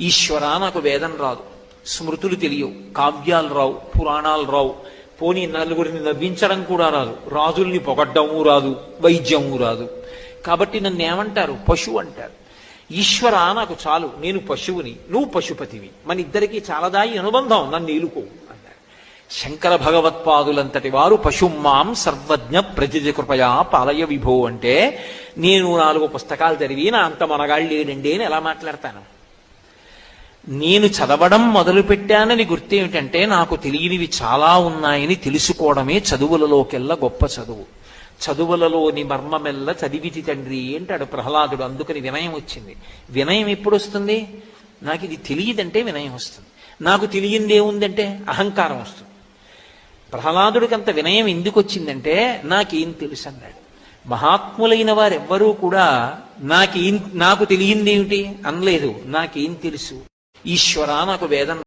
ఈశ్వరా నాకు వేదం రాదు, స్మృతులు తెలియవు, కావ్యాలు రావు, పురాణాలు రావు, పోనీ నలుగురిని నవ్వించడం కూడా రాదు, రాజుల్ని పొగడ్డము రాదు, వైద్యము రాదు. కాబట్టి నన్ను ఏమంటారు? పశువు అంటారు. ఈశ్వర నాకు చాలు, నేను పశువుని, నువ్వు పశుపతివి, మన ఇద్దరికీ చాలదాయి అనుబంధం, నన్ను ఏలుకో అన్నారు. శంకర భగవత్పాదులంతటి వారు పశుమాం సర్వజ్ఞ ప్రజజ కృపయా పాలయ విభో అంటే, నేను 4 పుస్తకాలు చదివి నా అంత మనగాళ్ళు లేడండి అని ఎలా మాట్లాడతాను? నేను చదవడం మొదలుపెట్టానని గుర్తేమిటంటే, నాకు తెలియనివి చాలా ఉన్నాయని తెలుసుకోవడమే చదువులలోకెల్లా గొప్ప చదువు. చదువులలోని మర్మమెల్ల చదివితి తండ్రి అంటాడు ప్రహ్లాదుడు. అందుకని వినయం వచ్చింది. వినయం ఎప్పుడు వస్తుంది? నాకు ఇది తెలియదంటే వినయం వస్తుంది. నాకు తెలియంది ఏముందంటే అహంకారం వస్తుంది. ప్రహ్లాదుడికి అంత వినయం ఎందుకు వచ్చిందంటే, నాకేం తెలుసు అన్నాడు. మహాత్ములైన వారెవ్వరూ కూడా నాకు తెలియంది ఏమిటి అనలేదు, నాకేం తెలుసు. ఈశ్వర నాకు వేదం